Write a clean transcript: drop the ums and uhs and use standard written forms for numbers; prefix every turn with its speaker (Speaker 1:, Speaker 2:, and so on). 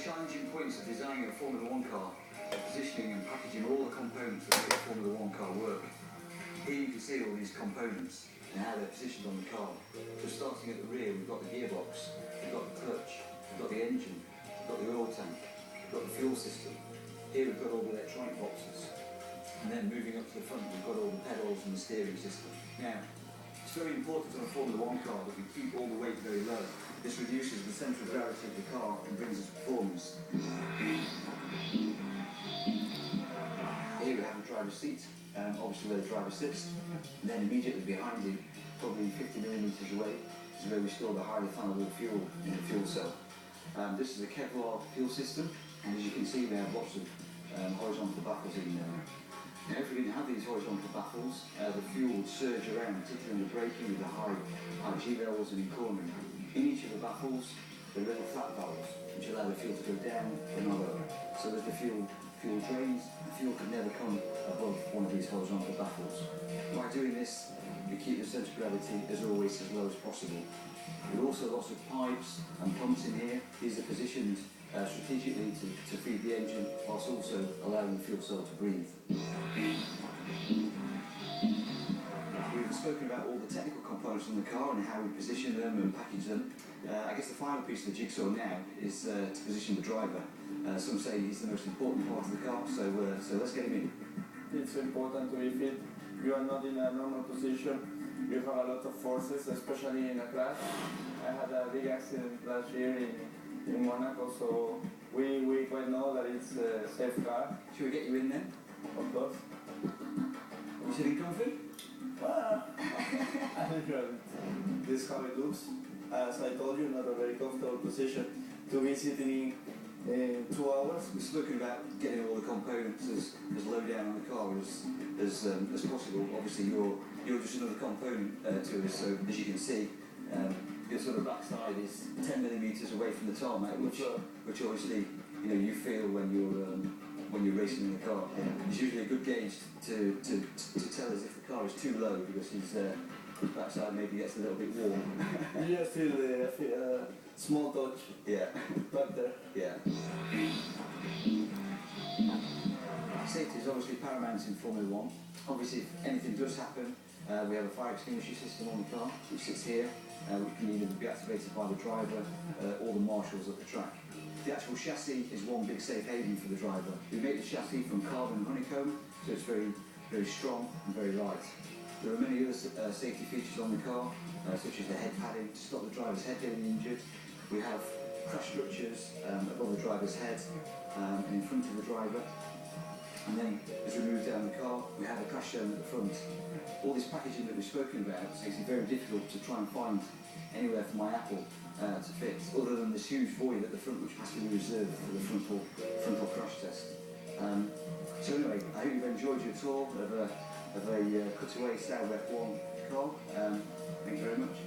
Speaker 1: challenging points of designing a Formula 1 car are positioning and packaging all the components that make a Formula 1 car work. Here you can see all these components and how they're positioned on the car. So starting at the rear, we've got the gearbox, we've got the clutch, we've got the engine, we've got the oil tank, we've got the fuel system. Here we've got all the electronic boxes. And then moving up to the front, we've got all the pedals and the steering system. Now, it's very important on a Formula 1 car that we keep all the weight very low. This reduces the central gravity of the car and brings us performance. Here we have the driver's seat, obviously where the driver sits. And then immediately behind him, probably 50mm away, is where we store the highly flammable fuel in the fuel cell. This is a Kevlar fuel system, and as you can see we have lots of horizontal baffles in there. Now, if we didn't have these horizontal baffles, the fuel would surge around, particularly in the braking with the high G levels and in cornering. In each of the baffles, there are little flat valves, which allow the fuel to go down and not over. So that the fuel drains, the fuel can never come above one of these horizontal baffles. By doing this, we keep the centre of gravity, as always, as low as possible. There are also lots of pipes and pumps in here. These are positioned strategically to feed the engine, whilst also allowing the fuel cell to breathe. We've spoken about all the technical components on the car and how we position them and package them. I guess the final piece of the jigsaw now is to position the driver. Some say he's the most important part of the car, so let's get him in.
Speaker 2: It's important to be fit. You are not in a normal position. You have a lot of forces, especially in a crash. I had a big accident last year in Monaco, so we quite know that it's a safe car.
Speaker 1: Should we get you in then?
Speaker 2: Of course.
Speaker 1: You sitting comfy?
Speaker 2: This is how it looks. As I told you, not a very comfortable position to be sitting in 2 hours.
Speaker 1: We've spoken about getting all the components as low down on the car as possible. Obviously, you're just another component to us. So as you can see, your sort of backside is 10mm away from the tarmac, which obviously you feel when you're racing in the car. It's usually a good gauge to tell us if the car is too low, because his backside maybe gets a little bit warm.
Speaker 2: You just feel a small touch.
Speaker 1: Yeah.
Speaker 2: Back there.
Speaker 1: Yeah. Safety is obviously paramount in Formula 1. Obviously, if anything does happen, we have a fire extinguisher system on the car, which sits here, which can either be activated by the driver or the marshals at the track. The actual chassis is one big safe haven for the driver. We make the chassis from carbon honeycomb, so it's very, very strong and very light. There are many other safety features on the car, such as the head padding to stop the driver's head getting injured. We have crash structures above the driver's head and in front of the driver. And then, as we move down the car, we have a crash zone at the front. All this packaging that we've spoken about makes it very difficult to try and find anywhere for my Apple to fit, other than this huge void at the front, which has to be reserved for the frontal crash test. So anyway, I hope you've enjoyed your tour of a cutaway Sauber F1 car. Thank you very much.